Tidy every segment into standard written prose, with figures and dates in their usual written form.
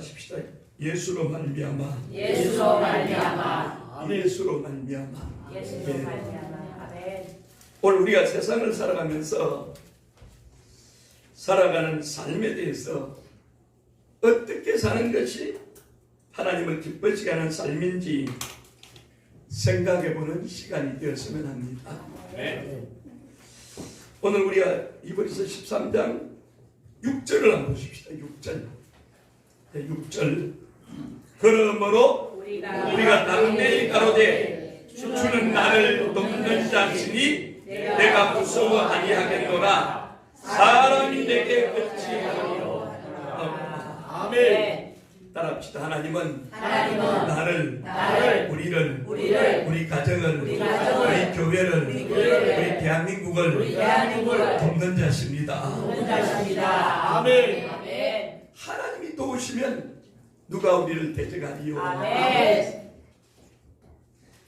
따라하십시다. 예수로 말미암아. 예수로 말미암아. 예수로 말미암아. 예수로 말미암아. 아멘. 오늘 우리가 세상을 살아가면서 살아가는 삶에 대해서 어떻게 사는 것이 하나님을 기쁘시게 하는 삶인지 생각해보는 시간이 되었으면 합니다. 오늘 우리가 이브리서 13장 6절을 한번 보십시다. 6절. 6절. 그러므로 우리가 담대히 가로되 주는 나를 돕는 자시니 내가 무서워 아니하겠노라. 사람이 내게 어찌하리요. 아멘. 따라합시다. 하나님은 나를 우리를 우리 가정을 우리 교회를 우리 대한민국을 돕는 자십니다. 아멘. 하나님이 도우시면 누가 우리를 대적하리요. 아멘.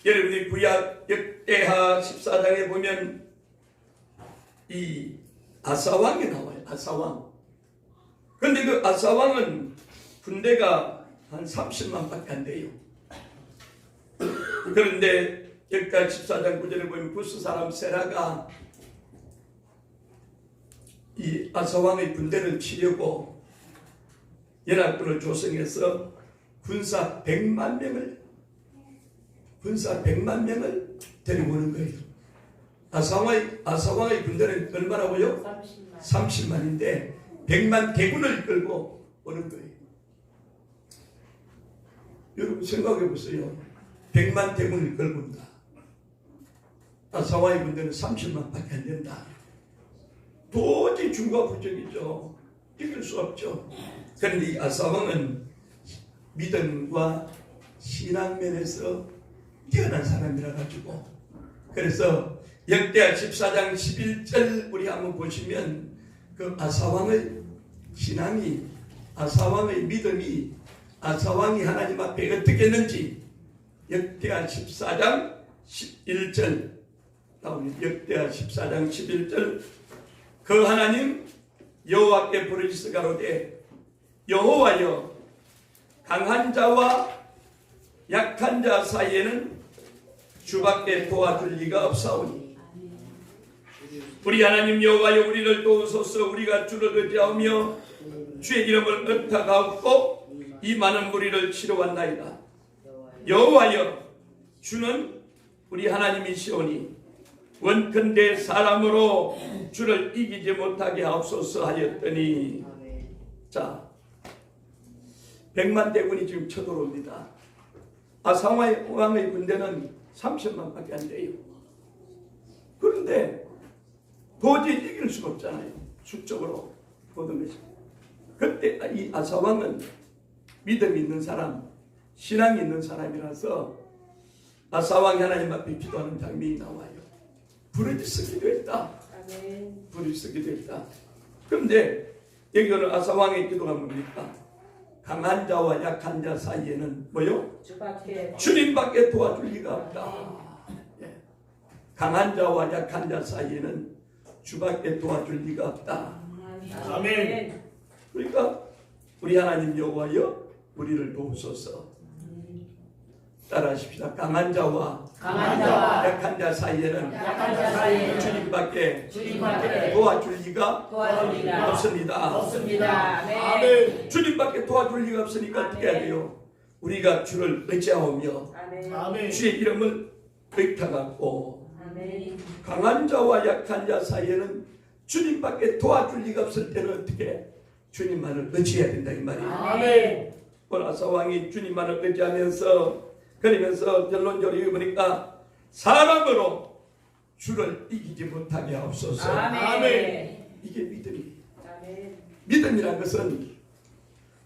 여러분이 구약 역대하 14장에 보면 이 아사왕이 나와요. 아사왕. 그런데 그 아사왕은 군대가 한 30만밖에 안 돼요. 그런데 역대하 14장 9절에 보면 구스 사람 세라가 이 아사왕의 군대를 치려고 연합군을 조성해서 군사 100만 명을 데리고 오는 거예요. 아사왕의 군대는 얼마라고요? 30만인데 100만 대군을 끌고 오는 거예요. 여러분 생각해 보세요. 100만 대군을 끌고 온다. 아사왕의 군대는 30만밖에 안 된다. 도저히 중과부적이죠. 이길 수 없죠. 그런데 이 아사왕은 믿음과 신앙면에서 뛰어난 사람이라 가지고, 그래서 역대하 14장 11절 우리 한번 보시면 그 아사왕의 신앙이, 아사왕의 믿음이, 아사왕이 하나님 앞에 어떻게 했는지 역대하 14장 11절 나옵니다. 역대하 14장 11절. 그 하나님 여호와께 부르짖어 가로되 여호와여, 강한 자와 약한 자 사이에는 주밖에 도와줄 리가 없사오니 우리 하나님 여호와여, 우리를 도우소서. 우리가 주를 의지하며 주의 이름을 의탁하옵고 이 많은 무리를 치러왔나이다. 여호와여, 주는 우리 하나님이시오니 원컨대 사람으로 주를 이기지 못하게 하옵소서 하였더니, 자, 100만 대군이 지금 쳐들어옵니다. 아사왕의 군대는 30만밖에 안 돼요. 그런데 도저히 이길 수가 없잖아요. 수적으로 보는 것이. 그때 이 아사왕은 믿음이 있는 사람, 신앙이 있는 사람이라서 아사왕이 하나님 앞에 기도하는 장면이 나와요. 부르짖어 기도했다. 부르짖어 기도했다. 그런데 여기 오늘 아사왕의 기도가 뭡니까? 강한 자와 약한 자 사이에는 뭐요? 주님밖에 도와줄 리가 없다. 강한 자와 약한 자 사이에는 주밖에 도와줄 리가 없다. 아멘. 그러니까 우리 하나님 여호와여, 우리를 도우소서. 따라하십시다. 강한 자와 약한 자 사이에는 주님밖에 도와줄 리가 없습니다. 아멘. 주님밖에 도와줄 리가 없으니까 어떻게 해야 돼요? 우리가 주를 의지하며 주의 이름을 의탁하고, 강한 자와 약한 자 사이에는 주님밖에 도와줄 리가 없을 때는 어떻게? 주님만을 의지해야 된다 이 말이에요. 아멘. 오늘 아사왕이 주님만을 의지하면서, 그러면서 결론적으로 보니까 사람으로 주를 이기지 못하게 하옵소서. 아멘. 이게 믿음이에요. 믿음이란 것은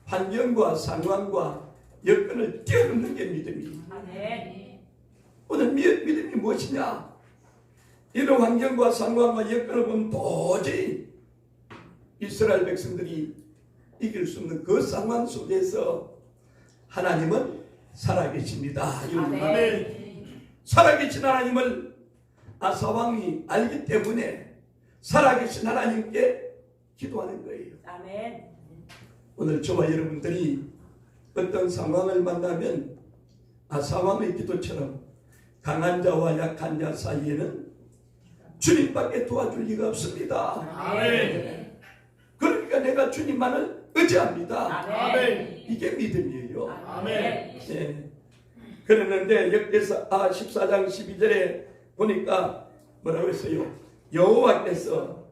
환경과 상황과 여건을 뛰어넘는 게 믿음이에요. 오늘 믿음이 무엇이냐? 이런 환경과 상황과 여건을 보면 도저히 이스라엘 백성들이 이길 수 없는 그 상황 속에서 하나님은 살아계십니다. 살아계신 하나님을 아사왕이 알기 때문에 살아계신 하나님께 기도하는 거예요. 아멘. 오늘 저와 여러분들이 어떤 상황을 만나면 상황의 기도처럼 강한 자와 약한 자 사이에는 주님밖에 도와줄 리가 없습니다. 아멘. 그러니까 내가 주님만을 의지합니다. 아멘. 이게 믿음이에요. 아멘. 예. 그랬는데 역대서 14장 12절에 보니까 뭐라고 했어요? 여호와께서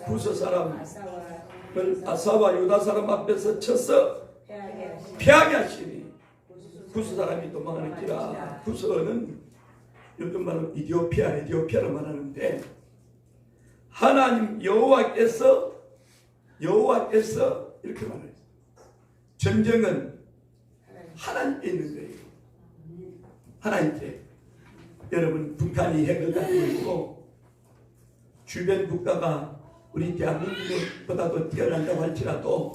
구스 사람을 아사와 유다 사람 앞에서 쳐서 패하게 하시니 구스 사람이 도망하는 기라. 구스는 요즘 말로 에티오피아를 말하는데 하나님 여호와께서 이렇게 말해요. 전쟁은 하나님께 있는 거예요. 하나님께. 여러분 북한이 핵을 가지고 있고 주변 국가가 우리 대한민국보다도 뛰어난다고 할지라도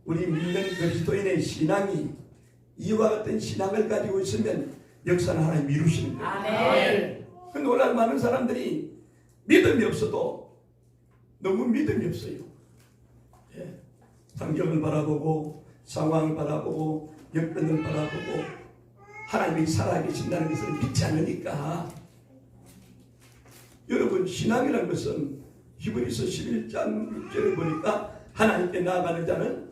우리 믿는 그리스도인의 신앙이 이와 같은 신앙을 가지고 있으면 역사는 하나님 이루시는 거예요. 아멘. 근데 오늘 많은 사람들이 믿음이 없어도 너무 믿음이 없어요. 예. 환경을 바라보고 상황을 바라보고 여건을 바라보고 하나님이 살아계신다는 것을 믿지 않으니까. 여러분 신앙이라는 것은 히브리서 11장 6절을 보니까 하나님께 나아가는 자는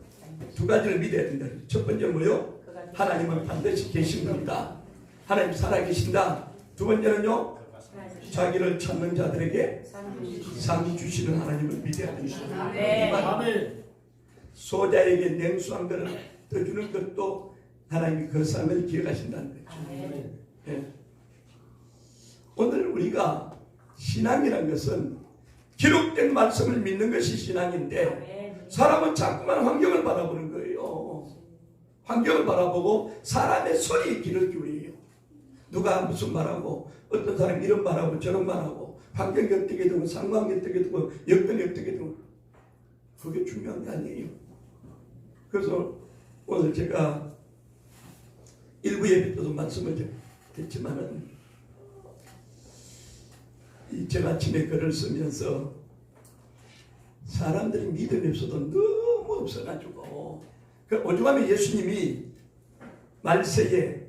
두 가지를 믿어야 된다. 첫 번째 뭐요? 하나님은 반드시 계신 겁니다. 하나님 살아계신다. 두 번째는요, 자기를 찾는 자들에게 상 주시는 하나님을 믿어야 된다. 아멘. 소자에게 냉수한 것을 더 주는 것도 하나님이 그 상을 기억하신다는 거죠. 예. 오늘 우리가 신앙이라는 것은 기록된 말씀을 믿는 것이 신앙인데 사람은 자꾸만 환경을 바라보는 거예요. 환경을 바라보고 사람의 소리에 귀를 기울여요. 누가 무슨 말하고 어떤 사람이 이런 말하고 저런 말하고 환경이 어떻게 되고 상황이 어떻게 되고 여건이 어떻게 되고 그게 중요한 게 아니에요. 그래서 오늘 제가 일부 예배 때도 말씀을 했지만은 제가 아침에 글을 쓰면서 사람들이 믿음이 없어도 너무 없어가지고 오죽하면 예수님이 말세에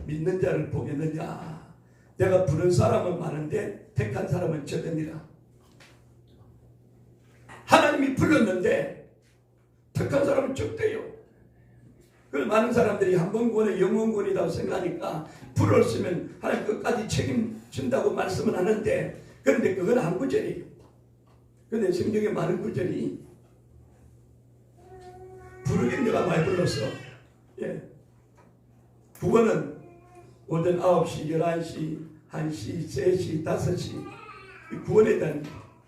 믿는 자를 보겠느냐. 내가 부른 사람은 많은데 택한 사람은 적으니라. 하나님이 불렀는데 택한 사람은 적대요. 그래서 많은 사람들이 한 번 구원에 영원 구원이라고 생각하니까 불었으면 하나님 끝까지 책임진다고 말씀은 하는데 그런데 그건 한 구절이에요. 그런데 성경에 많은 구절이 부르긴 내가 많이 불렀어. 예. 구원은 오전 9시, 11시, 1시, 3시, 5시 구원에 대한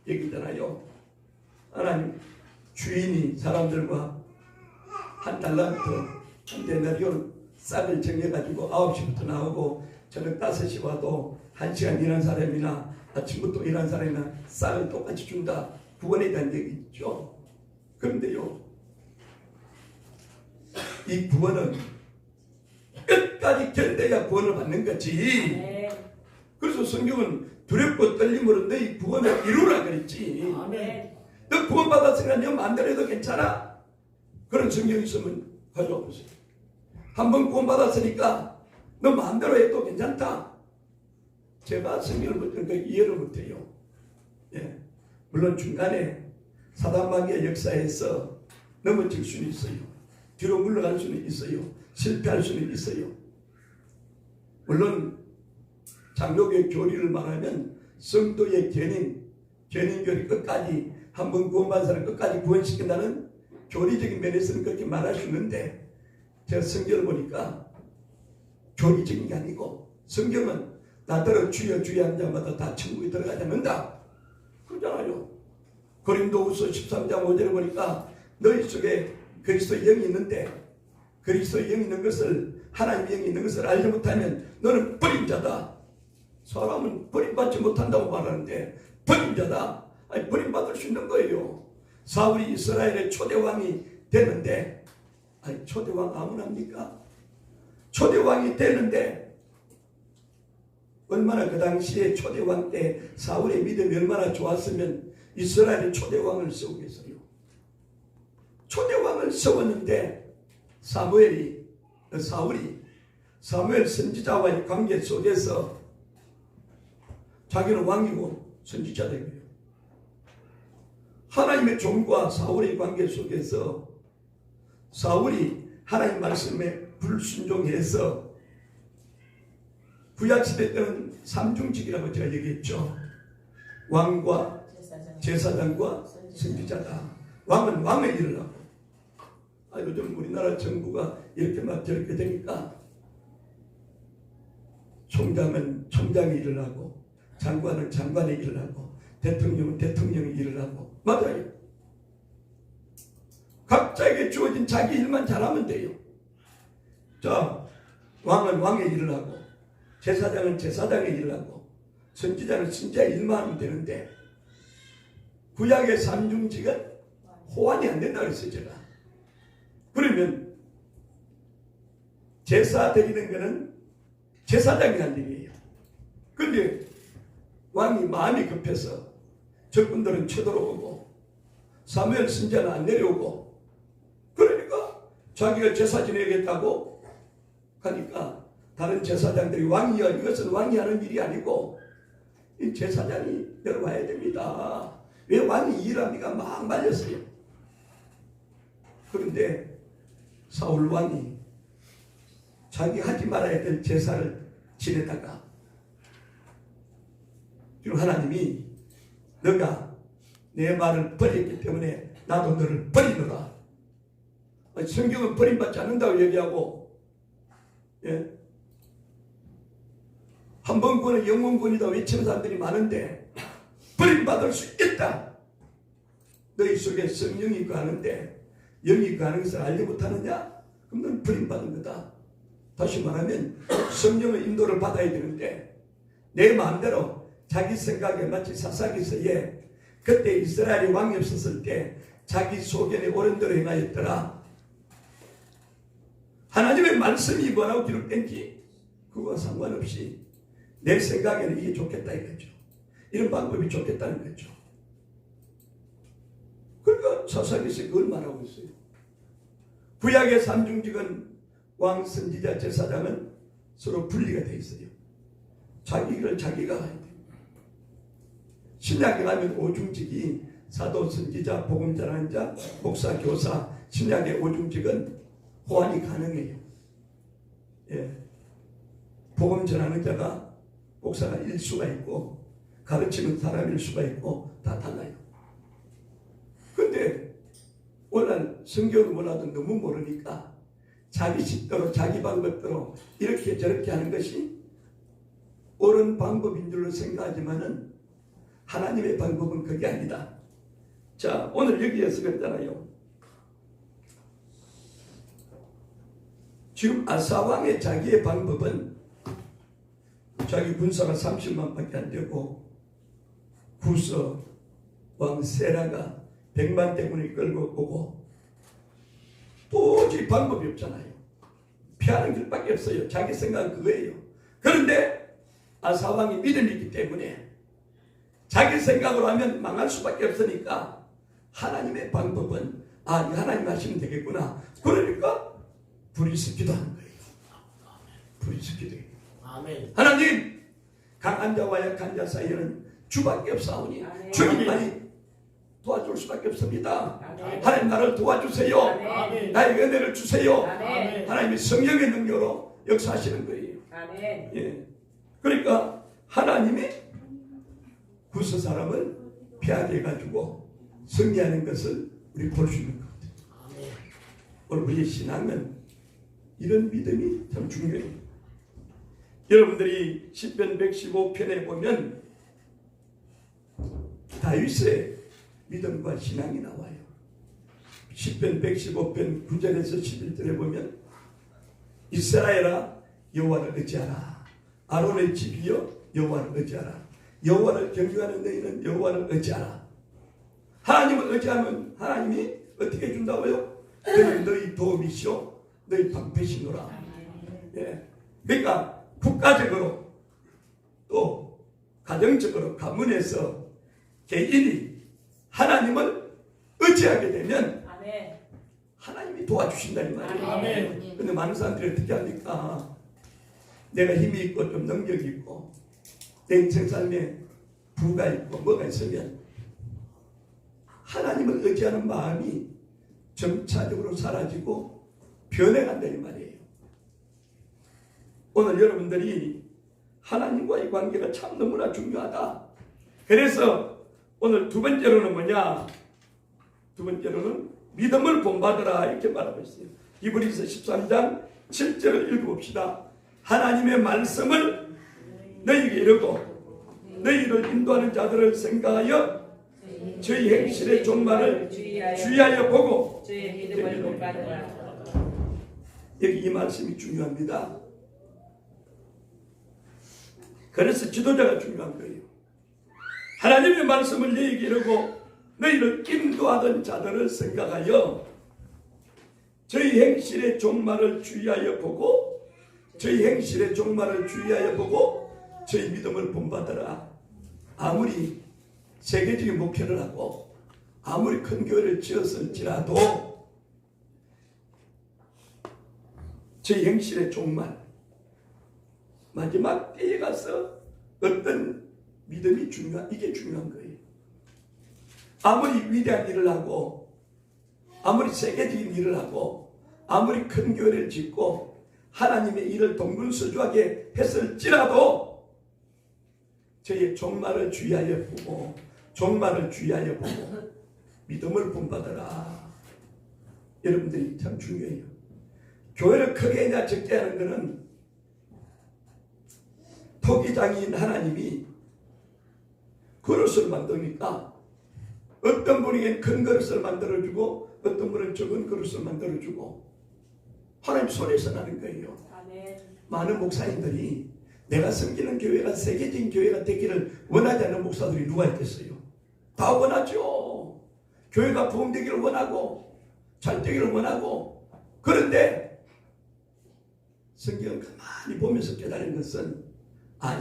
얘기잖아요. 하나님 주인이 사람들과 한 달란트, 한 데나리온 싹을 정해가지고 9시부터 나오고 저녁 5시 와도 1시간 일한 사람이나 아침부터 일한 사람이나 싹을 똑같이 준다. 구원에 대한 얘기 있죠. 그런데요, 이 구원은 끝까지 견뎌야 구원을 받는 거지. 그래서 성경은 두렵고 떨림으로 너희 구원을 이루라 그랬지. 너 구원 받았으니까 너 마음대로 해도 괜찮아. 그런 성경이 있으면 가져와 보세요. 한번 구원 받았으니까 너 마음대로 해도 괜찮다. 제가 성경을 못 읽으니까 이해를 못해요. 예. 물론 중간에 사단마귀의 역사에서 넘어질 수는 있어요. 뒤로 물러갈 수는 있어요. 실패할 수는 있어요. 물론 장로교의 교리를 말하면 성도의 견인교리 끝까지 한번 구원받은 사람 끝까지 구원시킨다는 교리적인 면에서는 그렇게 말할 수 있는데 제가 성경을 보니까 교리적인 게 아니고 성경은 나더러 주여 주여 한 자마다 다 천국에 들어가지 않는다 그러잖아요. 고린도후서 13장 5절에 보니까 너희 속에 그리스도의 영이 있는데 그리스도의 영이 있는 것을 하나님의 영이 있는 것을 알지 못하면 너는 버림자다. 사람은 버림받지 못한다고 말하는데 버림자다. 아니 버림받을 수 있는 거예요. 사울이 이스라엘의 초대왕이 되는데 아니 초대왕 아무나 합니까? 초대왕이 되는데 얼마나 그 당시에 초대왕 때 사울의 믿음이 얼마나 좋았으면 이스라엘의 초대왕을 세우겠어요. 초대왕을 세웠는데 사울이 사무엘 선지자와의 관계 속에서 자기는 왕이고 선지자 되고요. 하나님의 종과 사울의 관계 속에서 사울이 하나님 말씀에 불순종해서 구약시대 때는 삼중직이라고 제가 얘기했죠. 왕과 제사장과 선지자다. 왕은 왕의 일을 하고, 요즘 우리나라 정부가 이렇게 막 저렇게 되니까 총장은 총장의 일을 하고, 장관은 장관의 일을 하고, 대통령은 대통령의 일을 하고. 맞아요. 각자에게 주어진 자기 일만 잘하면 돼요. 자, 왕은 왕의 일을 하고, 제사장은 제사장의 일을 하고, 선지자는 선지자의 일만 하면 되는데, 구약의 삼중직은 호환이 안 된다 그랬어요, 제가. 그러면 제사 드리는 거는 제사장이 할 일이에요. 그런데 왕이 마음이 급해서 적군들은 쳐들어오고 사무엘 선지자는 안 내려오고, 그러니까 자기가 제사 지내겠다고 하니까 다른 제사장들이 왕이여, 이것은 왕이 하는 일이 아니고 이 제사장이 내려와야 됩니다. 왜 왕이 일합니까? 막 말렸어요. 그런데 사울 왕이 자기 하지 말아야 될 제사를 지내다가 그리고 하나님이 너가 내 말을 버렸기 때문에 나도 너를 버리노라. 성경은 버림받지 않는다고 얘기하고, 예? 한 번 구원은 영원 구원이다 외치는 사람들이 많은데 버림받을 수 있다. 너희 속에 성령이 거하는데 영이 거하는 것을 알지 못하느냐? 그럼 넌 버림받은 거다. 다시 말하면 성령의 인도를 받아야 되는데 내 마음대로 자기 생각에 마치 사사기서에 그때 이스라엘이 왕이 없었을 때 자기 소견에 옳은 대로 행하였더라. 하나님의 말씀이 뭐라고 기록된지 그거와 상관없이 내 생각에는 이게 좋겠다 이거죠. 이런 방법이 좋겠다는 거죠. 그러니까 사사기서 그걸 말하고 있어요. 구약의 삼중직은 왕, 선지자, 제사장은 서로 분리가 되어 있어요. 자기 일을 자기가 해야 돼요. 신약에 가면 오중직이 사도, 선지자, 복음 전하는 자, 목사, 교사, 신약의 오중직은 호환이 가능해요. 예. 복음 전하는 자가 목사가 일 수가 있고 가르치는 사람일 수가 있고 다 달라요. 근데 오늘 성경을 몰라도 너무 모르니까 자기 식대로 자기 방법대로 이렇게 저렇게 하는 것이 옳은 방법인 줄로 생각하지만은 하나님의 방법은 그게 아니다. 자, 오늘 여기에서 그랬잖아요. 지금 아사왕의 자기의 방법은 자기 군사가 30만 밖에 안 되고 구서 왕 세라가 100만 대군을 끌고 오고 도저히 방법이 없잖아요. 피하는 길밖에 없어요. 자기 생각은 그거예요. 그런데 아사왕이 믿음이 있기 때문에 자기 생각으로 하면 망할 수밖에 없으니까 하나님의 방법은 이 하나님 하시면 되겠구나. 그러니까 불의스기도 하는 거예요. 불의스기도 해요. 아멘. 하나님, 강한 자와 약한 자 사이에는 주밖에 없사오니 주님만이 도와줄 수밖에 없습니다. 아멘. 하나님 나를 도와주세요. 아멘. 나에게 은혜를 주세요. 아멘. 하나님의 성령의 능력으로 역사하시는 거예요. 아멘. 예. 그러니까 하나님이 구스 사람을 피하게 해가지고 승리하는 것을 우리 볼 수 있는 것 같아요. 아멘. 오늘 우리의 신앙은 이런 믿음이 참 중요해요. 여러분들이 시편 115편에 보면 다윗의 믿음과 신앙이 나와요. 시편 115편 9절에서 11절에 보면 이스라엘아 여호와를 의지하라. 아론의 집이여 여호와를 의지하라. 여호와를 경외하는 너희는 여호와를 의지하라. 하나님을 의지하면 하나님이 어떻게 해준다고요? 그는 너희 도움이시오 너희 방패시노라. 예. 그러니까 국가적으로 또 가정적으로 가문에서 개인이 하나님을 의지하게 되면 하나님이 도와주신다 이 말이에요. 아멘. 근데 많은 사람들이 어떻게 합니까? 내가 힘이 있고 좀 능력이 있고 내 인생 삶에 부가 있고 뭐가 있으면 하나님을 의지하는 마음이 점차적으로 사라지고 변해간다 이 말이에요. 오늘 여러분들이 하나님과의 관계가 참 너무나 중요하다. 그래서 오늘 두 번째로는 뭐냐? 두 번째로는 믿음을 본받으라 이렇게 말하고 있어요. 히브리서 13장 7절을 읽어봅시다. 하나님의 말씀을 너희에게 이르고 너희를 인도하는 자들을 생각하여 저희 행실의 종말을 주의하여 보고 주의 믿음을 본받으라. 여기 이 말씀이 중요합니다. 그래서 지도자가 중요한 거예요. 하나님의 말씀을 너희에게 이르고 너희를 인도하던 자들을 생각하여 저희 행실의 종말을 주의하여 보고 저희 행실의 종말을 주의하여 보고 저희 믿음을 본받으라. 아무리 세계적인 목회를 하고 아무리 큰 교회를 지었을지라도 저희 행실의 종말 마지막 때에 가서 어떤 믿음이 이게 중요한 거예요. 아무리 위대한 일을 하고 아무리 세계적인 일을 하고 아무리 큰 교회를 짓고 하나님의 일을 동분서주하게 했을지라도 저희의 종말을 주의하여 보고 종말을 주의하여 보고 믿음을 본받아라. 여러분들이 참 중요해요. 교회를 크게 하냐 적게 하는 것은 토기장인 하나님이 그릇을 만드니까 어떤 분에게는 큰 그릇을 만들어주고 어떤 분은 적은 그릇을 만들어주고 하나님 손에서 나는 거예요. 아멘. 많은 목사님들이 내가 섬기는 교회가 세계적인 교회가 되기를 원하지 않는 목사들이 누가 있겠어요? 다 원하죠. 교회가 부흥되기를 원하고 잘 되기를 원하고. 그런데 성경을 가만히 보면서 깨달은 것은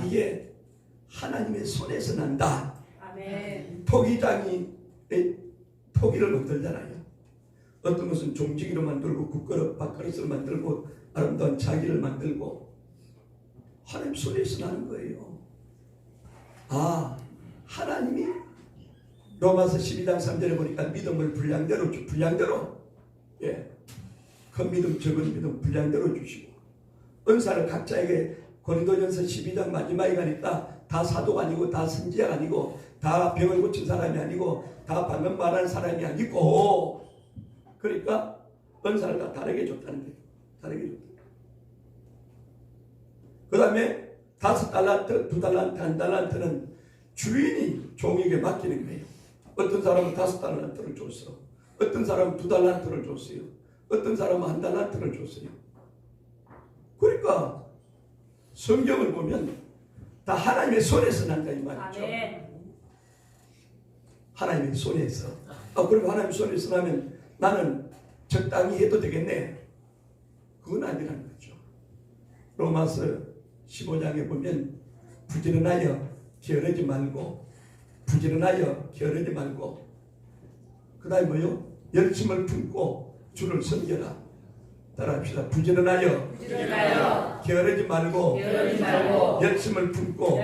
이게 하나님의 손에서 난다. 아멘. 토기장이 토기를 만들잖아요. 어떤 것은 종지기로 만들고 국그릇 밥그릇을 만들고 아름다운 자기를 만들고 하나님 손에서 나는 거예요. 하나님이 로마서 12장 3절에 보니까 믿음을 분량대로 큰 믿음 적은 믿음 분량대로 주시고 은사를 각자에게 고린도전서 12장 마지막에 가니까 다 사도가 아니고 다 선지자가 아니고 다 병을 고친 사람이 아니고 다 방금 말하는 사람이 아니고 그러니까 은사를 다 다르게 줬다는 거예요. 다르게 줬다. 그 다음에 5달란트, 2달란트, 1달란트는 주인이 종에게 맡기는 거예요. 어떤 사람은 5달란트를 줬어. 어떤 사람은 2달란트를 줬어요. 어떤 사람은 1달란트를 줬어요. 그러니까 성경을 보면 다 하나님의 손에서 난다 이 말이죠. 아멘. 하나님의 손에서. 그리고 하나님의 손에서 나면 나는 적당히 해도 되겠네. 그건 아니라는 거죠. 로마서 15장에 보면 부지런하여 게으르지 말고 그 다음에 뭐요? 열심을 품고 주를 섬겨라. 따라합시다. 부지런하여 게으르지 말고 열심을 품고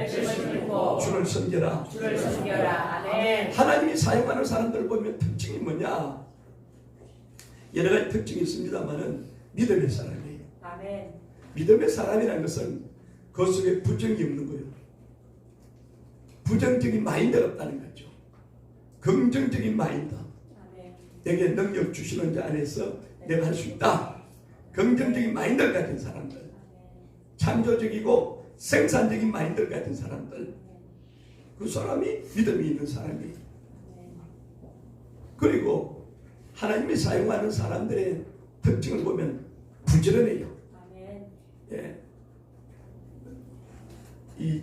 주를 섬겨라. 아멘. 하나님이 사용하는 사람들 보면 특징이 뭐냐? 여러 가지 특징이 있습니다만은 믿음의 사람이에요. 아멘. 믿음의 사람이라는 것은 그 속에 부정이 없는 거예요. 부정적인 마인드가 없다는 거죠. 긍정적인 마인드. 아멘. 내게 능력 주시는 자 안에서 내가 할 수 있다. 긍정적인 마인드를 가진 사람들. 창조적이고 생산적인 마인드를 가진 사람들. 그 사람이 믿음이 있는 사람이에요. 그리고 하나님이 사용하는 사람들의 특징을 보면 부지런해요. 아멘. 이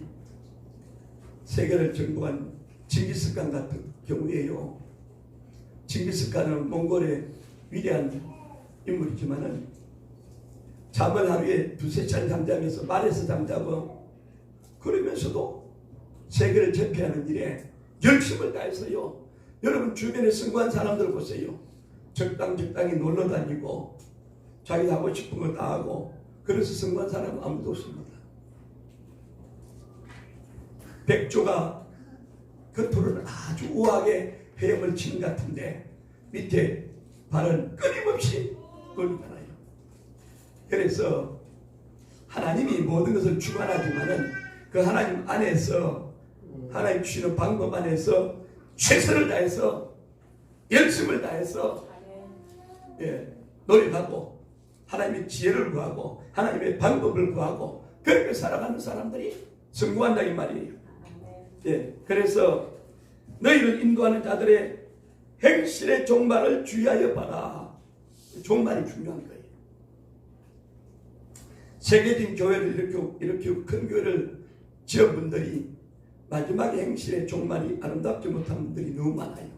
세계를 정복한 징기스칸 같은 경우에요. 징기스칸은 몽골의 위대한 인물이지만은 잠을 하루에 2-3시간 잠자면서 말에서 잠자고 그러면서도 세계를 제패하는 일에 열심을 다했어요. 여러분 주변에 성공한 사람들 보세요. 적당히 놀러 다니고 자기 하고 싶은 거 다 하고 그래서 성공한 사람은 아무도 없습니다. 백조가 겉으로는 아주 우아하게 헤엄을 치는 것 같은데 밑에 발은 끊임없이 돌리잖아요. 그래서 하나님이 모든 것을 주관하지만은 그 하나님 안에서 하나님 주시는 방법 안에서 최선을 다해서 열심을 다해서 노력하고 하나님의 지혜를 구하고 하나님의 방법을 구하고 그렇게 살아가는 사람들이 성공한다 이 말이에요. 그래서 너희를 인도하는 자들의 행실의 종말을 주의하여 봐라. 종말이 중요한 거예요. 세계적인 교회를 일으키고 큰 교회를 지은 분들이 마지막에 행실의 종말이 아름답지 못한 분들이 너무 많아요.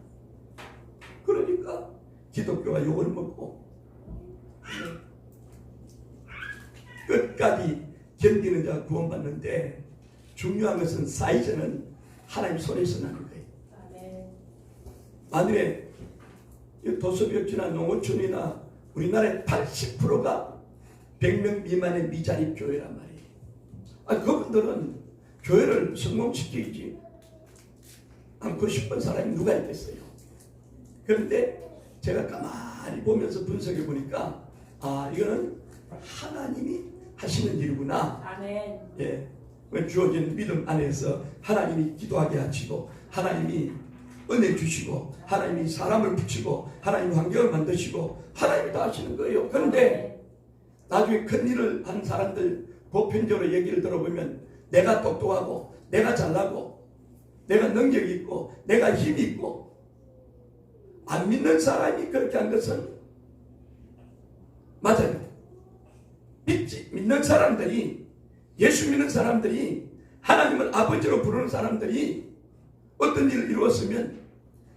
그러니까 기독교가 욕을 먹고 끝까지 견디는 자가 구원받는데 중요한 것은 사이즈는 하나님 손에서 나는 거예요. 만일에 도서벽지나 농어촌이나 우리나라의 80%가 100명 미만의 미자립 교회란 말이에요. 그분들은 교회를 성공시키지 않고 싶은 사람이 누가 있겠어요. 그런데 제가 가만히 보면서 분석해 보니까 이거는 하나님이 하시는 일이구나. 아멘. 주어진 믿음 안에서 하나님이 기도하게 하시고 하나님이 은혜 주시고 하나님이 사람을 붙이고 하나님이 환경을 만드시고 하나님이 다 하시는 거예요. 그런데 나중에 큰 일을 한 사람들 보편적으로 얘기를 들어보면 내가 똑똑하고 내가 잘나고 내가 능력이 있고 내가 힘이 있고 안 믿는 사람이 그렇게 한 것은 맞아요. 믿는 사람들이 예수 믿는 사람들이 하나님을 아버지로 부르는 사람들이 어떤 일을 이루었으면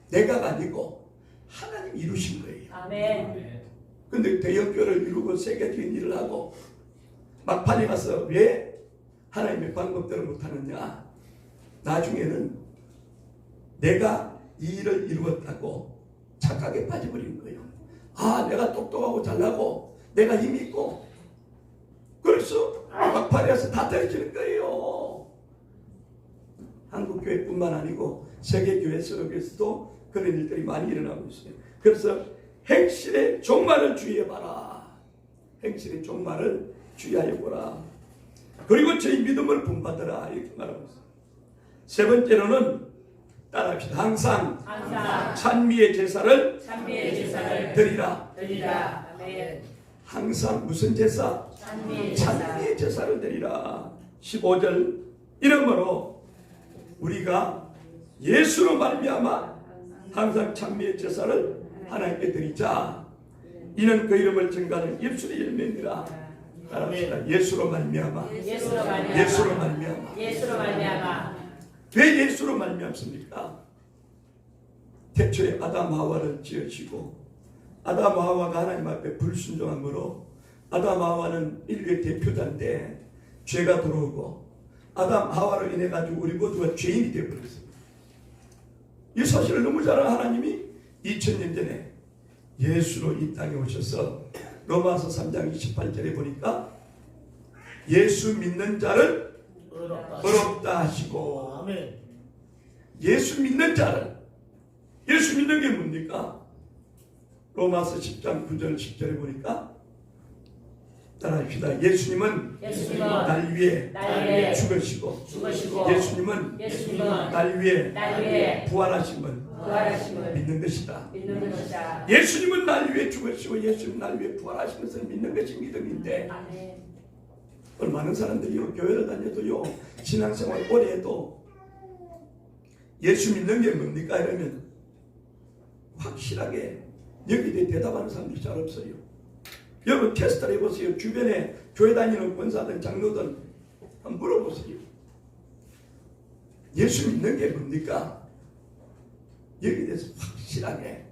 내가가 아니고 하나님이 이루신 거예요. 아멘. 근데 대형교회를 이루고 세계적인 일을 하고 막판에 가서 왜 하나님의 방법대로 못하느냐. 나중에는 내가 이 일을 이루었다고 착각에 빠져버리는 거예요. 내가 똑똑하고 잘나고 내가 힘이 있고 그래서 막판에 가서 다 떨어지는 거예요. 한국교회뿐만 아니고 세계교회 속에서도 그런 일들이 많이 일어나고 있어요. 그래서 행실의 종말을 주의해봐라. 행실의 종말을 주의하여 보라. 그리고 저희 믿음을 본받으라. 이렇게 말하고 있어요. 세 번째로는 따라합시다. 항상 찬미의 제사를 드리라. 아멘. 항상 무슨 제사? 찬미의 제사를 드리라. 15절 이러므로 우리가 예수로 말미암아 항상 찬미의 제사를 하나님께 드리자. 이는 그 이름을 증거하는 입술의 열매니라. 따라합시다. 예수로 말미암아. 왜 예수로 말미암습니까? 태초에 아담 하와를 지으시고 아담 하와가 하나님 앞에 불순종함으로 아담 하와는 인류의 대표자인데 죄가 들어오고 아담 하와로 인해 가지고 우리 모두가 죄인이 되어버렸습니다. 이 사실을 너무 잘 아는 하나님이 2000년 전에 예수로 이 땅에 오셔서 로마서 3장 28절에 보니까 예수 믿는 자를 어렵다 하시고 아멘. 예수 믿는 자를 예수 믿는 게 뭡니까? 로마서 10장 9절 10절에 보니까 따라합시다. 예수님은 날 위해 죽으시고 예수님은 날 위해 부활하심을 믿는 것이다. 예수님은 날 위해 죽으시고 예수님은 날 위해 부활하신 것을 믿는 것이 믿음인데 많은 사람들이 교회를 다녀도요 신앙생활 오래 해도 예수 믿는 게 뭡니까? 이러면 확실하게 여기에 대답하는 사람들이 잘 없어요. 여러분 테스트를 해보세요. 주변에 교회 다니는 권사든 장로든 한번 물어보세요. 예수 믿는 게 뭡니까? 여기에 대해서 확실하게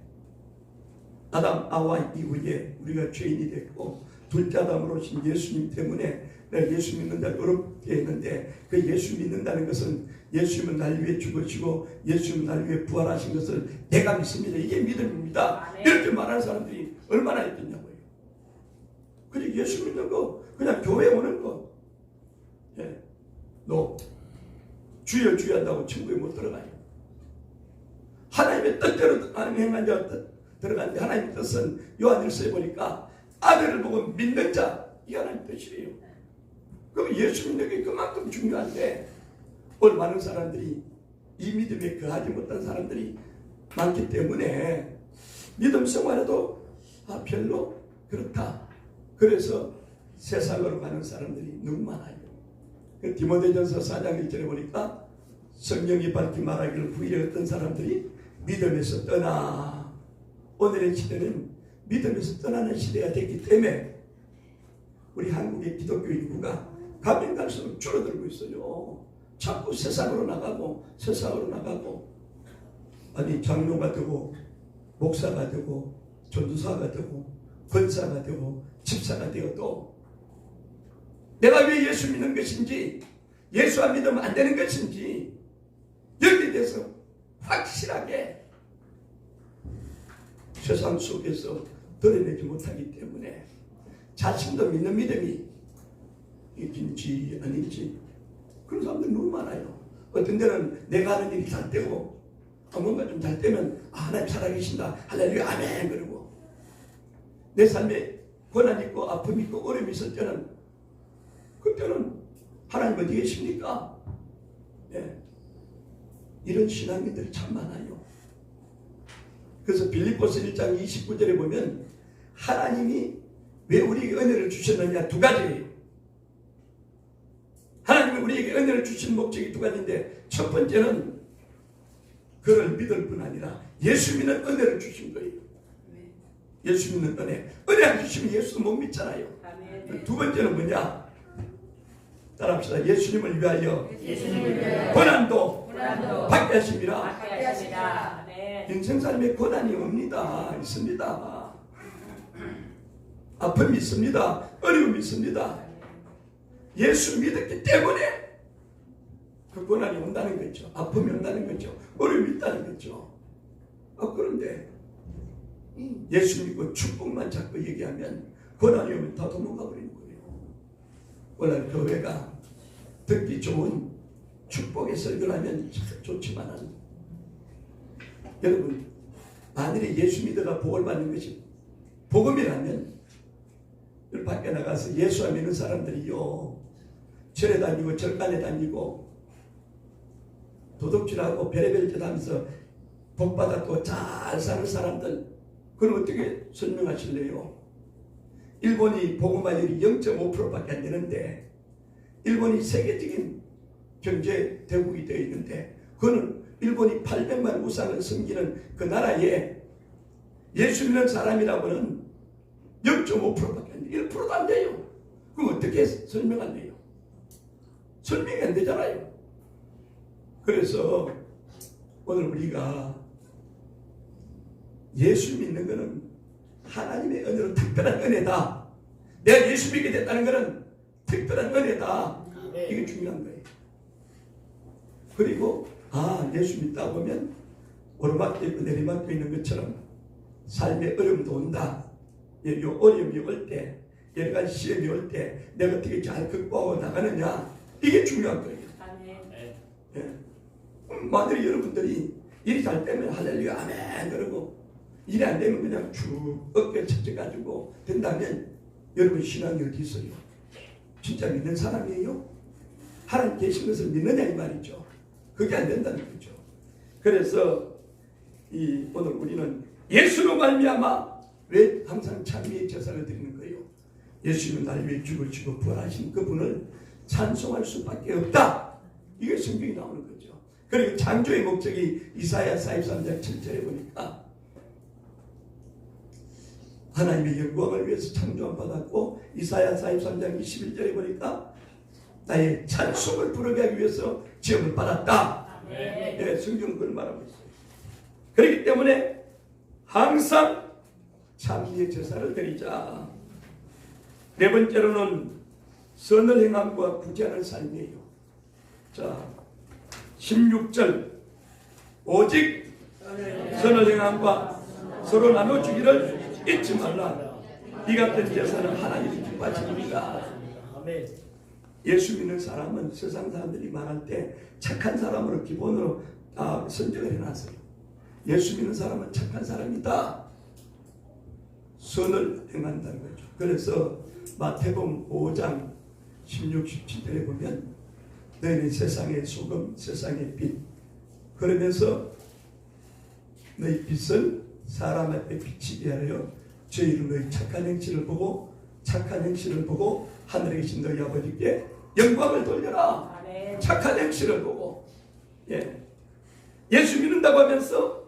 아담 아와 이후에 우리가 죄인이 됐고 둘째 아담으로 오신 예수님 때문에 내가 예수 믿는다를 어렵게 했는데 그 예수 믿는다는 것은 예수님은 날 위해 죽으시고 예수님은 날 위해 부활하신 것을 내가 믿습니다. 이게 믿음입니다. 이렇게 말하는 사람들이 얼마나 있겠냐고요. 그냥 예수 믿는 거, 그냥 교회 오는 거. 예. 너 주여 주여 한다고 천국에 못 들어가요. 하나님의 뜻대로 행한 자 들어가는데 하나님의 뜻은 요한일서에 보니까 아들을 보고 믿는 자, 이 하나님 뜻이래요. 그럼 예수 믿는 게 그만큼 중요한데 오늘 많은 사람들이 이 믿음에 거하지 못한 사람들이 많기 때문에 믿음 생활에도 별로 그렇다. 그래서 세상으로 가는 사람들이 너무 많아요. 디모데전서 4장 1절에 보니까 성령이 밝히 말하기를 후일에 어떤 사람들이 믿음에서 떠나. 오늘의 시대는 믿음에서 떠나는 시대가 됐기 때문에 우리 한국의 기독교 인구가 가면 갈수록 줄어들고 있어요. 자꾸 세상으로 나가고 아니 장로가 되고 목사가 되고 전도사가 되고 권사가 되고 집사가 되어도 내가 왜 예수 믿는 것인지, 예수 안 믿으면 안 되는 것인지 여기에 대해서 확실하게 세상 속에서 드러내지 못하기 때문에 자신도 믿는 믿음이 있긴지 아닌지 그런 사람들 너무 많아요. 어떤 데는 내가 하는 일이 잘 되고 뭔가 좀 잘 되면 하나님 살아계신다 할렐루야 아멘 그러고, 내 삶에 고난 있고 아픔 있고 어려움이 있을 때는 그때는 하나님 어디 계십니까? 네. 이런 신앙인들이 참 많아요. 그래서 빌립보서 1장 29절에 보면 하나님이 왜 우리에게 은혜를 주셨느냐 두 가지예요. 하나님이 우리에게 은혜를 주신 목적이 두 가지인데 첫 번째는 그를 믿을 뿐 아니라 예수 믿는 은혜를 주신 거예요. 예수 믿는 은혜. 은혜 안 주시면 예수도 못 믿잖아요. 두 번째는 뭐냐? 따라합시다. 예수님을 위하여 고난도 받게 하심이라. 인생 삶에 고난이 옵니다. 있습니다. 아픔이 있습니다. 어려움이 있습니다. 예수 믿었기 때문에 그 고난이 온다는 거죠. 아픔이 온다는 거죠. 어려움이 있다는 거죠. 그런데 예수 믿고 축복만 자꾸 얘기하면 고난이 오면 다 도망가 버리는 거예요. 오늘 교회가 듣기 좋은 축복의 설교를 하면 참 좋지만은 여러분 만일에 예수 믿어가 복을 받는 것이 복음이라면 여기 밖에 나가서 예수 안 믿는 사람들이요 절에 다니고 절간에 다니고 도둑질하고 별의별 짓 하면서 복받았고 잘 사는 사람들 그건 어떻게 설명하실래요? 일본이 복음화율이 0.5%밖에 안 되는데 일본이 세계적인 경제 대국이 되어 있는데 그거는 일본이 800만 우상을 섬기는 그 나라에 예수 믿는 사람이라고는 0.5%밖에 안 돼요. 1%도 안 돼요. 그럼 어떻게 설명할래요? 설명이 안 되잖아요. 그래서 오늘 우리가 예수 믿는 것은 하나님의 은혜로 특별한 은혜다. 내가 예수 믿게 됐다는 것은 특별한 은혜다. 이게 중요한 거예요. 그리고 예수 믿다 보면 오르막도 있고 내리막도 있는 것처럼 삶의 어려움도 온다. 요 어려움이 올 때, 여러 가지 시험이 올 때 내가 어떻게 잘 극복하고 나가느냐 이게 중요한 거예요. 예. 만약에 여러분들이 일이 잘 되면 할렐루야 아멘 그러고 일이 안 되면 그냥 쭉 어깨 쳐져가지고 된다면 여러분 신앙이 어디 있어요? 진짜 믿는 사람이에요? 하나님 계신 것을 믿느냐 이 말이죠. 그게 안 된다는 거죠. 그래서 오늘 우리는 예수로 말미암아 왜 항상 찬미의 제사를 드리는 거예요? 예수님은 나를 위해 죽을 지고 부활하신 그분을 찬송할 수밖에 없다. 이게 성경이 나오는 거죠. 그리고 창조의 목적이 이사야 43장 7절에 보니까 하나님의 영광을 위해서 창조한 받았고 이사야 43장 21절에 보니까 나의 찬송을 부르게 하기 위해서 지음을 받았다. 네, 성경은 그걸 말하고 있어요. 그렇기 때문에 항상 찬미의 제사를 드리자. 네 번째로는 선을 행함과 구제하는 삶이에요. 자, 16절 오직 선을 행함과 서로 나눠주기를 잊지 말라. 이 같은 제사는 하나님이 기뻐하십니다. 아멘. 예수 믿는 사람은 세상 사람들이 말할 때 착한 사람으로 기본으로 선정을 해놨어요. 예수 믿는 사람은 착한 사람이다. 선을 행한다는 거죠. 그래서 마태복음 5장 16, 17절에 보면 너희는 세상의 소금, 세상의 빛. 그러면서 너희 빛을 사람 앞에 비치게 하여 저희는 너희 착한 행실을 보고 하늘에 계신 너희 아버지께 영광을 돌려라. 아멘. 착한 행실을 보고. 예수 믿는다고 하면서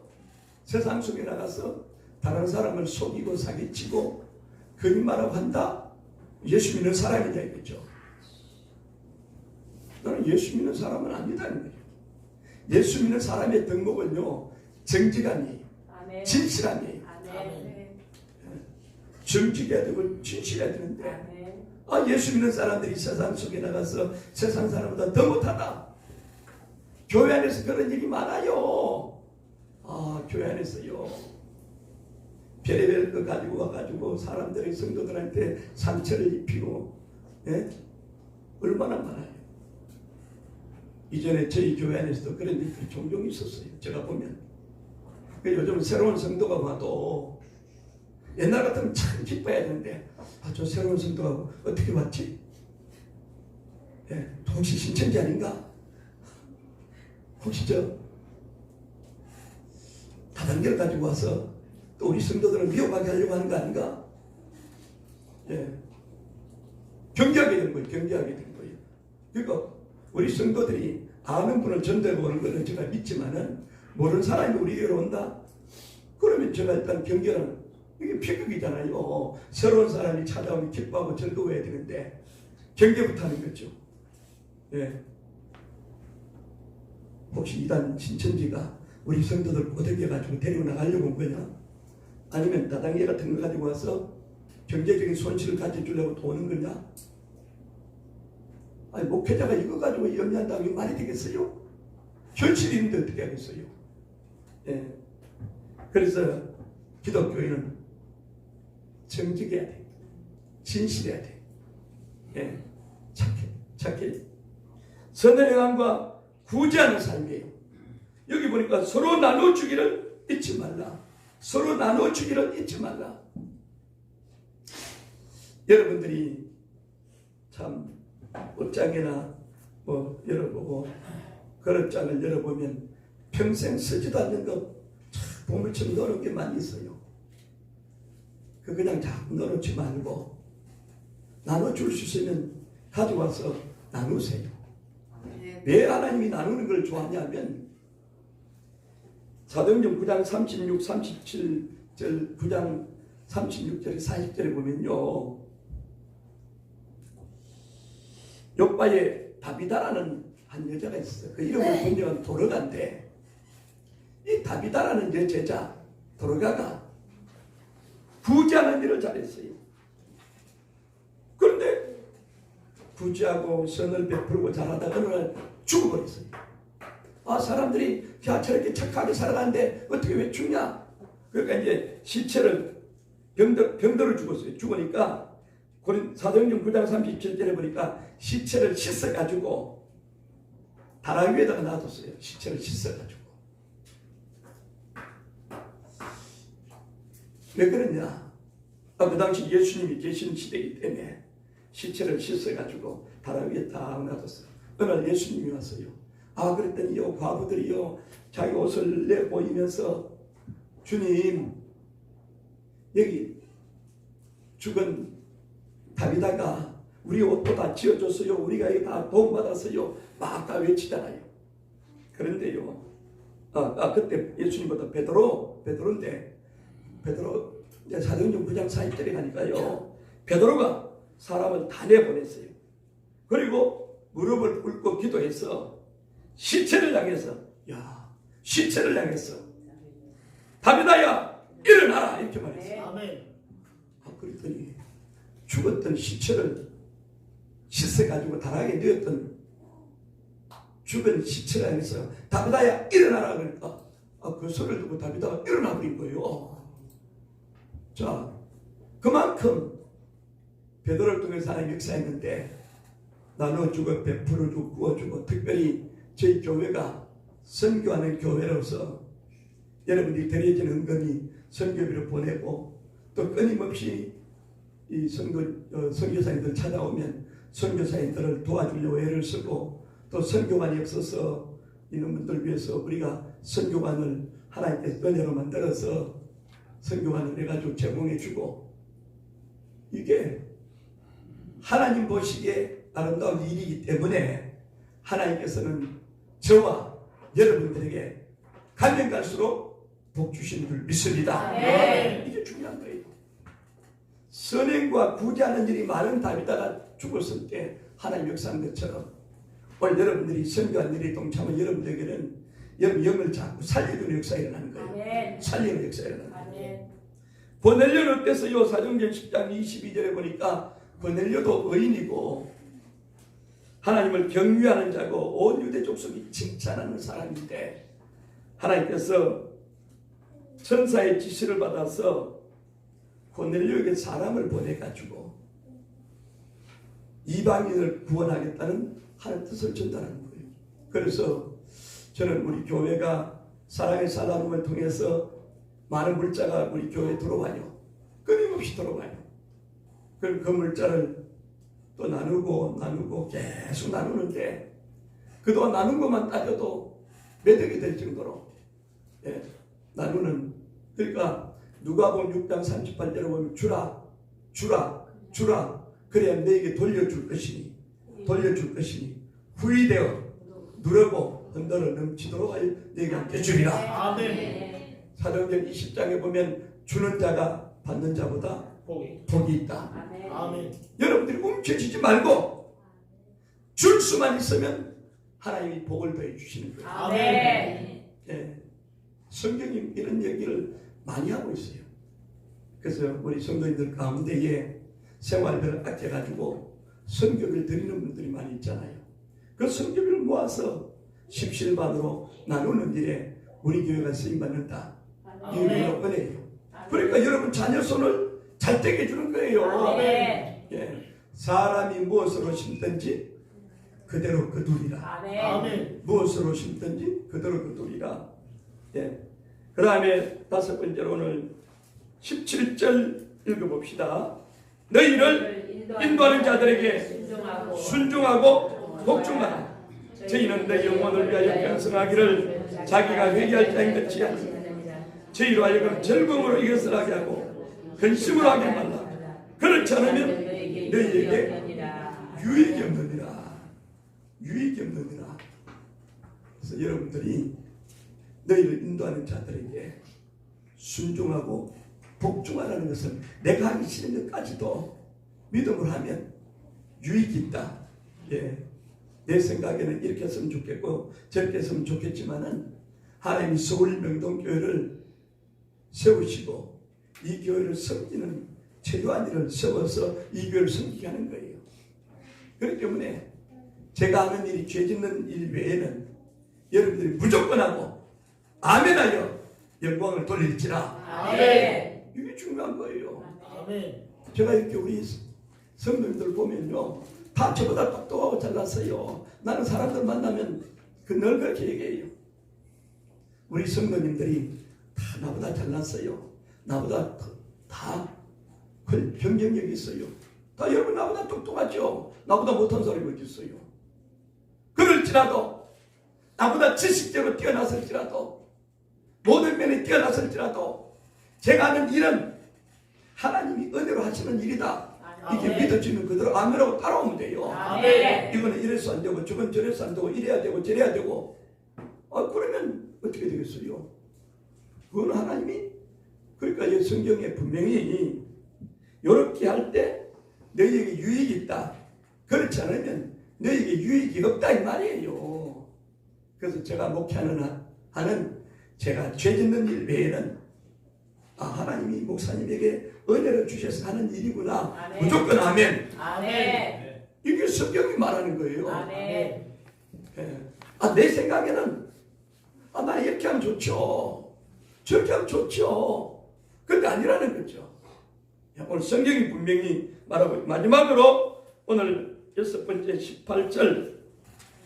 세상 속에 나가서 다른 사람을 속이고 사기치고 거짓말하고 한다. 예수 믿는 사람이냐 이거죠. 너는 예수 믿는 사람은 아니다는 거예요. 예수 믿는 사람의 덕목은요, 정직함이, 아멘. 진실함이. 아멘. 정직해야 되고 진실해야 되는데, 아멘. 예수 믿는 사람들이 세상 속에 나가서 세상 사람보다 더 못하다. 교회 안에서 그런 얘기 많아요. 교회 안에서요, 별의별 거 가지고 와가지고 사람들의 성도들한테 상처를 입히고, 얼마나 많아요. 이전에 저희 교회 안에서도 그런 일들이 종종 있었어요. 제가 보면. 요즘 새로운 성도가 와도 옛날 같으면 참 기뻐해야 되는데, 저 새로운 성도가 어떻게 왔지? 혹시 신천지 아닌가? 혹시 다단계를 가지고 와서 또 우리 성도들을 미혹하게 하려고 하는 거 아닌가? 경계하게 된 거예요. 경계하게 된 거예요. 그러니까 우리 성도들이 아는 분을 전도해 보는 것은 제가 믿지만은 모르는 사람이 우리 교회로 온다? 그러면 제가 일단 경계는 이게 비극이잖아요. 새로운 사람이 찾아오면 기뻐하고 즐거워해야 되는데 경계부터 하는 거죠. 혹시 이단 신천지가 우리 성도들 꼬드겨가지고 데리고 나가려고 온 거냐? 아니면 다단계 같은 거 가지고 와서 경제적인 손실을 가져주려고 도는 거냐? 아니, 목회자가 이거 가지고 염려한다면 말이 되겠어요? 현실이 있는데 어떻게 하겠어요? 그래서 기독교인은 정직해야 돼. 진실해야 돼. 착해. 선의 행함과 구제하는 삶이에요. 여기 보니까 서로 나눠주기를 잊지 말라. 서로 나눠주기를 잊지 말라. 여러분들이 참 옷장이나 열어보고 그릇장을 열어보면 평생 쓰지도 않는 거 보물처럼 넣어놓은 게 많이 있어요. 그냥 자꾸 넣어놓지 말고 나눠줄 수 있으면 가져와서 나누세요. 왜 하나님이 나누는 걸 좋아하냐면 사도행전 9장 36, 37절 9장 36절에 40절에 보면요, 욥바에 다비다라는 한 여자가 있어요. 그 이름을 보면 도르가인데, 이 다비다라는 여제자 도르가가 구제하는 일을 잘했어요. 그런데 구제하고 선을 베풀고 잘하다가 어느 날 죽어버렸어요. 사람들이 저렇게 착하게 살아가는데 어떻게 왜 죽냐? 그러니까 이제 시체를 병들어 죽었어요. 죽으니까 사도행전 9장 37절에 보니까 시체를 씻어가지고 다락 위에다가 놔뒀어요. 시체를 씻어가지고. 왜 그러냐? 그 당시 예수님이 계신 시대이기 때문에 시체를 씻어가지고 다락 위에 딱 놔뒀어요. 어느 날 예수님이 왔어요. 그랬더니 과부들이요, 자기 옷을 내보이면서 주님, 여기 죽은 다비다가 우리 옷도 다 지어줬어요. 우리가 이거 다 도움받았어요. 막 다 외치잖아요. 그런데요, 그때 예수님보다 베드로인데, 베드로 이제 사도행전 9장 40절에 가니까요, 베드로가 사람을 다 내보냈어요. 그리고 무릎을 꿇고 기도해서 시체를 향해서 다비다야 일어나라 이렇게 말했어요. 아멘. 그랬더니 죽었던 시체를 씻어가지고 다락에 넣었던 죽은 시체를 향해서 다비다야 일어나라 그러니까 그 소리를 듣고 다비다가 일어나 버린 거예요. 자, 그만큼 베드로를 통해서 하나님 역사했는데 나눠주고 베풀어주고 구워주고 특별히 저희 교회가 선교하는 교회로서 여러분들이 드려진 은근히 선교비를 보내고 또 끊임없이 이 선교사님들 찾아오면 선교사님들을 도와주려고 애를 쓰고 또 선교관이 없어서 이런 분들 위해서 우리가 선교관을 하나님께서 은혜로 만들어서 선교관을 해가지고 제공해주고 이게 하나님 보시기에 아름다운 일이기 때문에 하나님께서는 저와 여러분들에게 가면 갈수록 복 주시는 줄 믿습니다. 이게 중요한 거예요. 선행과 구제하는 일이 많은 다비다가 죽었을 때 하나님 역사한 것처럼 오늘 여러분들이 선교한 일에 동참한 여러분들에게는 여러분 영을 자꾸 살려주는 역사가 일어나는 거예요. 살리는 역사가 일어나는 거예요. 고넬료는 어때서요? 사도행전 10장 22절에 보니까 고넬료도 의인이고 하나님을 경유하는 자고 온 유대 족속이 칭찬하는 사람인데 하나님께서 천사의 지시를 받아서 고넬료에게 사람을 보내가지고 이방인을 구원하겠다는 하나님 뜻을 전달하는 거예요. 그래서 저는 우리 교회가 사랑의 사람을 통해서 많은 물자가 우리 교회에 들어와요. 끊임없이 들어와요. 그럼 그 물자를 또 나누고 계속 나누는데 그동안 나눈 것만 따져도 매덕이 될 정도로 나누는 그러니까 누가복음 6장 38절에 보면 주라 그래야 너에게 돌려줄 것이니 후이되어 누르고 흔들어 넘치도록 하여 너에게 함께 주리라. 아멘. 사도행전 20장에 보면 주는 자가 받는 자보다 복이 있다. 아멘. 여러분들이 움켜쥐지 말고 줄 수만 있으면 하나님이 복을 더해 주시는 거예요. 아멘. 성경이 이런 얘기를 많이 하고 있어요. 그래서 우리 성도님들 가운데에 생활비를 아껴가지고 선교비를 드리는 분들이 많이 있잖아요. 그 선교비를 모아서 십실반으로 나누는 일에 우리 교회가 쓰임받는다. 이게 은혜예요. 그러니까 여러분 자녀 손을 잘 떼게 주는 거예요. 사람이 무엇으로 심든지 그대로 거두리라. 무엇으로 심든지 그대로 거두리라. 그 다음에 다섯 번째로 오늘 17절 읽어봅시다. 너희를 인도하는 자들에게 순종하고 복종하라. 저희는 내 영혼을 위하여 편성하기를 자기가 회개할 자인 같이 하니 저희로 하여금 즐거움으로 이것을 하게 하고 근심으로 하게 말라. 그렇지 않으면 너희에게 유익이 없느니라. 그래서 여러분들이 너희를 인도하는 자들에게 순종하고 복종하라는 것은 내가 하기 싫은 것까지도 믿음을 하면 유익이 있다. 내 생각에는 이렇게 했으면 좋겠고 저렇게 했으면 좋겠지만은 하나님이 서울 명동교회를 세우시고 이 교회를 섬기는 최소한 일을 세워서 이 교회를 섬기게 하는 거예요. 그렇기 때문에 제가 하는 일이 죄 짓는 일 외에는 여러분들이 무조건 하고 아멘하여 영광을 돌릴지라. 아멘. 이게 중요한 거예요. 아멘. 제가 이렇게 우리 성도님들 보면요 다 저보다 똑똑하고 잘났어요. 나는 사람들 만나면 늘 그렇게 얘기해요. 우리 성도님들이 다 나보다 잘났어요. 나보다 다 경쟁력이 있어요. 다 여러분 나보다 똑똑하죠. 나보다 못한 사람이 어디 있어요. 그럴지라도 나보다 지식적으로 뛰어났을지라도 모든 면에 뛰어났을지라도 제가 하는 일은 하나님이 은혜로 하시는 일이다. 이게 아멘. 믿어지는 그대로 아멘하고 따라오면 돼요. 아멘. 이거는 이래서 안 되고 저건 저래서 안 되고 이래야 되고 저래야 되고 그러면 어떻게 되겠어요? 그거는 하나님이 그러니까 이 성경에 분명히 이렇게 할 때 너희에게 유익이 있다. 그렇지 않으면 너희에게 유익이 없다 이 말이에요. 그래서 제가 목회하는 제가 죄 짓는 일 외에는 하나님이 목사님에게 은혜를 주셔서 하는 일이구나. 아멘. 무조건 아멘. 아멘. 이게 성경이 말하는 거예요. 아멘. 내 생각에는 나 이렇게 하면 좋죠. 저렇게 하면 좋죠. 그런데 아니라는 거죠. 오늘 성경이 분명히 말하고 마지막으로 오늘 6번째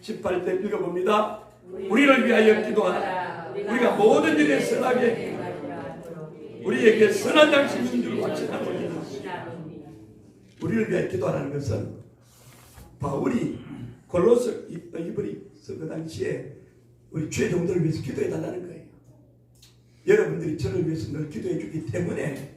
18절 읽어봅니다. 우리를 위하여 기도하라. 우리가 모든 일에 선하게 우리에게 선한 양심인 줄 확신하노니. 우리를 위하여 기도하라는 것은 바울이 골로새 이브리서 그 당시에 우리 죄종들을 위해서 기도해 달라는 거예요. 여러분들이 저를 위해서 늘 기도해 주기 때문에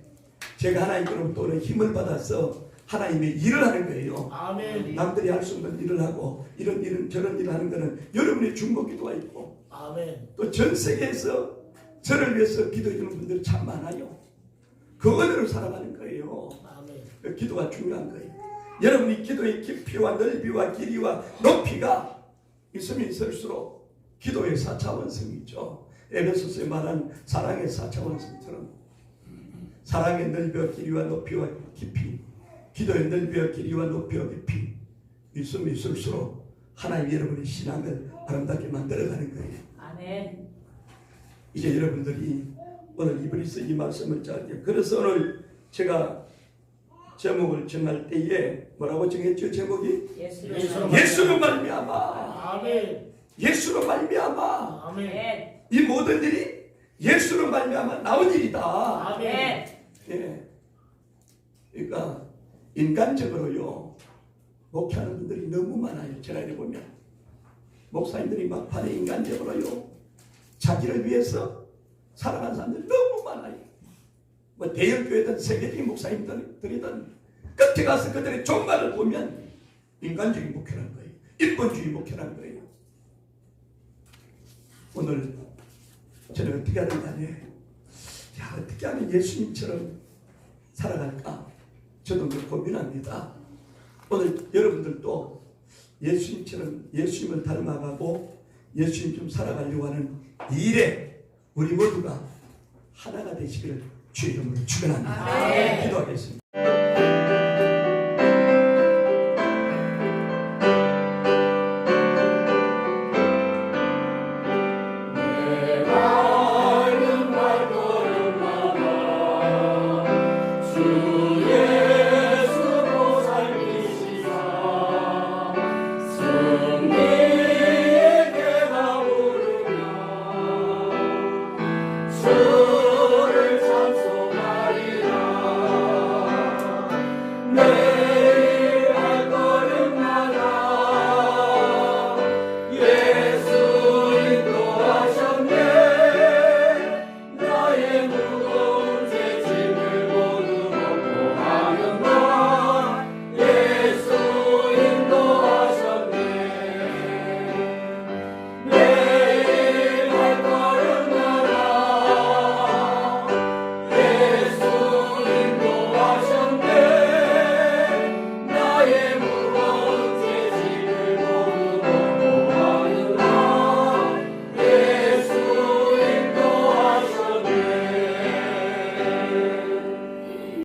제가 하나님께로부터 오늘 힘을 받아서 하나님의 일을 하는 거예요. 아멘. 남들이 할 수 없는 일을 하고 이런 일은 저런 일을 하는 것은 여러분의 중보 기도가 있고 아멘. 또 전 세계에서 저를 위해서 기도해 주는 분들이 참 많아요. 그 은혜로 살아가는 거예요. 아멘. 기도가 중요한 거예요. 여러분이 기도의 깊이와 넓이와 길이와 높이가 있으면 있을수록 기도의 4차원성이죠. 에베소서에 말한 사랑의 4차원성처럼 사랑의 넓이와 길이와 높이와 깊이, 기도의 넓이와 길이와 높이와 깊이 있으면 있을수록 하나님 여러분의 신앙을 아름답게 만들어가는 거예요. 아멘. 이제 여러분들이 오늘 이브리서 이 말씀을 짜게. 그래서 오늘 제가 제목을 정할 때에 뭐라고 정했죠? 제목이 예수로 말미암아. 아멘. 예수로 말미암아. 아멘. 이 모든 일이 예수로 말미암아 나온 일이다. 아멘. 예. 그러니까 인간적으로요 목회하는 분들이 너무 많아요. 제가 이렇게 보면 목사님들이 막판에 인간적으로요 자기를 위해서 살아가는 사람들이 너무 많아요. 뭐 대형교회든 세계적인 목사님들이든 끝에 가서 그들의 종말을 보면 인간적인 목회라는 거예요. 인본주의 목회라는 거예요. 오늘 저는 어떻게 하는 거 아니에요? 야, 어떻게 하면 예수님처럼 살아갈까? 저도 늘 고민합니다. 오늘 여러분들도 예수님처럼 예수님을 닮아가고 예수님처럼 살아가려고 하는 이 일에 우리 모두가 하나가 되시기를 주의 이름으로 축원합니다. 기도하겠습니다.